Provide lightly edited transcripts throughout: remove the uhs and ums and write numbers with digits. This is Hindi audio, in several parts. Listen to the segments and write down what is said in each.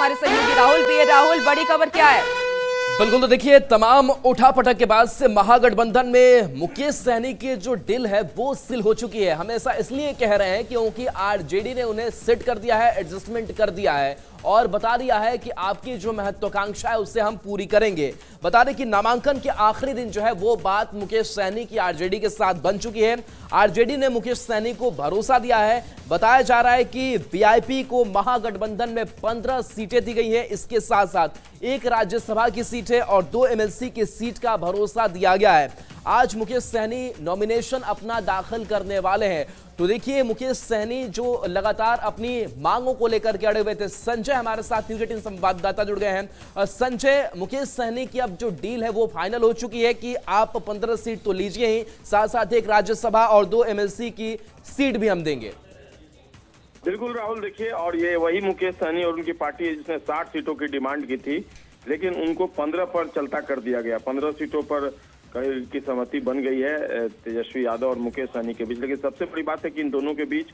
हमारे सहयोगी राहुल भी है। राहुल, बड़ी खबर क्या है? बिल्कुल, तो देखिए, तमाम उठापटक के बाद से महागठबंधन में मुकेश सहनी की जो डील है वो सील हो चुकी है। हम ऐसा इसलिए कह रहे हैं क्योंकि आरजेडी ने उन्हें सेट कर दिया है, एडजस्टमेंट कर दिया है और बता दिया है कि आपकी जो महत्वाकांक्षा है उससे हम पूरी करेंगे। बता दें कि नामांकन के आखिरी दिन जो है वो बात मुकेश सहनी की आरजेडी के साथ बन चुकी है। आरजेडी ने मुकेश सहनी को भरोसा दिया है। बताया जा रहा है कि वीआईपी को महागठबंधन में 15 सीटें दी गई है। इसके साथ साथ एक राज्यसभा की सीट है और 2 एमएलसी की सीट का भरोसा दिया गया है। आज मुकेश सहनी नॉमिनेशन अपना दाखिल करने वाले हैं। तो देखिए, मुकेश सहनी जो लगातार अपनी मांगों को लेकर के अड़े हुए थे। संजय हमारे साथ न्यूज 18 संवाददाता जुड़ गए हैं। संजय, मुकेश सहनी की अब जो डील है वो फाइनल हो चुकी है कि आप 15 सीट तो लीजिए ही, साथ साथ एक राज्यसभा और 2 एमएलसी की सीट भी हम देंगे। बिल्कुल राहुल, देखिए, और ये वही मुकेश सहनी और उनकी पार्टी है जिसने 60 सीटों की डिमांड की थी, लेकिन उनको 15 पर चलता कर दिया गया। 15 सीटों पर की सहमति बन गई है तेजस्वी यादव और मुकेश सहनी के बीच। लेकिन सबसे बड़ी बात है कि इन दोनों के बीच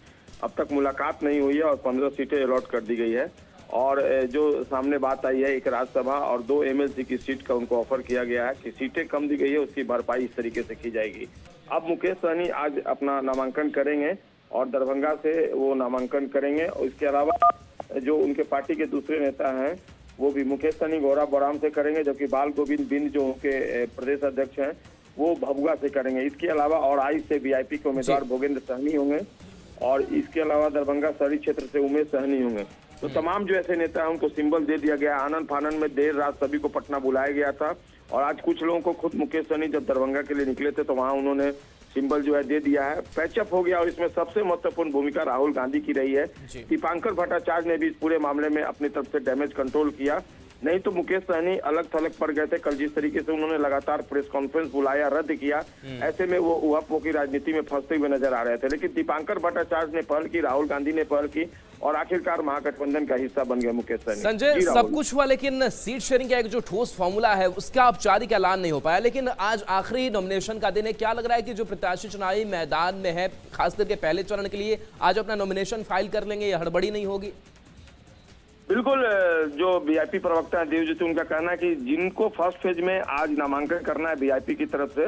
अब तक मुलाकात नहीं हुई है और 15 सीटें अलॉट कर दी गई है। और जो सामने बात आई है, एक राज्यसभा और 2 एमएलसी की सीट का उनको ऑफर किया गया है कि सीटें कम दी गई है, उसकी भरपाई इस तरीके से की जाएगी। अब मुकेश सहनी आज अपना नामांकन करेंगे और दरभंगा से वो नामांकन करेंगे। और इसके अलावा जो उनके पार्टी के दूसरे नेता हैं वो भी मुकेश सहनी गौरा बौराम से करेंगे, जबकि बाल गोविंद बिंद जो उनके प्रदेश अध्यक्ष हैं वो भभुआ से करेंगे। इसके अलावा और आई से वीआईपी के उम्मीदवार भोगेंद्र सहनी होंगे और इसके अलावा दरभंगा शहरी क्षेत्र से उमेश सहनी होंगे। तो तमाम जो ऐसे नेता हैं उनको सिंबल दे दिया गया। आनंद फानन में देर रात सभी को पटना बुलाया गया था और आज कुछ लोगों को खुद मुकेश सहनी जब दरभंगा के लिए निकले थे तो वहां उन्होंने सिंबल जो है दे दिया है। पैचअप हो गया और इसमें सबसे महत्वपूर्ण भूमिका राहुल गांधी की रही है। दीपांकर भट्टाचार्य ने भी इस पूरे मामले में अपनी तरफ से डैमेज कंट्रोल किया। नहीं तो मुकेश सहनी अलग थलग पड़ गए थे। कल जिस तरीके से उन्होंने लगातार प्रेस कॉन्फ्रेंस बुलाया, रद्द किया, ऐसे में वो उहापोह की राजनीति में फंसते हुए नजर आ रहे थे। लेकिन दीपांकर भट्टाचार्य ने पहल की, राहुल गांधी ने पहल की और आखिरकार महागठबंधन का हिस्सा बन गए मुकेश सहनी। संजय, सब कुछ हुआ लेकिन सीट शेयरिंग का एक जो ठोस फॉर्मूला है उसका औपचारिक ऐलान नहीं हो पाया। लेकिन आज आखिरी नॉमिनेशन का दिन है। क्या लग रहा है कि जो प्रत्याशी चुनावी मैदान में है, खासकर के पहले चरण के लिए, आज अपना नॉमिनेशन फाइल कर लेंगे, या हड़बड़ी नहीं होगी? बिल्कुल, जो वीआईपी प्रवक्ता है देवज्योति, उनका कहना है कि जिनको फर्स्ट फेज में आज नामांकन करना है वीआईपी की तरफ से,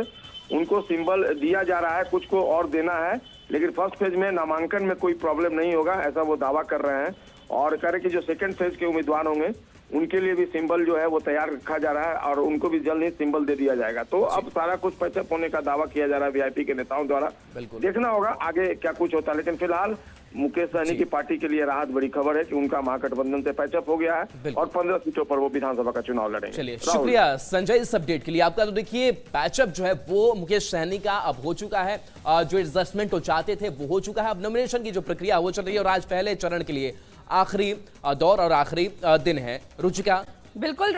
उनको सिंबल दिया जा रहा है, कुछ को और देना है, लेकिन फर्स्ट फेज में नामांकन में कोई प्रॉब्लम नहीं होगा, ऐसा वो दावा कर रहे हैं। और कह रहे कि जो सेकंड फेज के उम्मीदवार होंगे उनके लिए भी सिंबल जो है वो तैयार रखा जा रहा है और उनको भी जल्द ही सिंबल दे दिया जाएगा। तो अब सारा कुछ पैचअप होने का दावा किया जा रहा है वीआईपी के नेताओं द्वारा। देखना होगा आगे क्या कुछ होता है। लेकिन फिलहाल मुकेश सहनी की पार्टी के लिए राहत बड़ी खबर है कि उनका महागठबंधन से पैचअप हो गया है और 15 सीटों पर वो विधानसभा का चुनाव लड़ेंगे। चलिए, शुक्रिया संजय इस अपडेट के लिए आपका। तो देखिए, पैचअप जो है वो मुकेश सहनी का अब हो चुका है। जो एडजस्टमेंट वो चाहते थे वो हो चुका है। अब नॉमिनेशन की जो प्रक्रिया वो चल रही है और आज पहले चरण के लिए आखिरी दौर और आखिरी दिन है। रुचिका, बिल्कुल।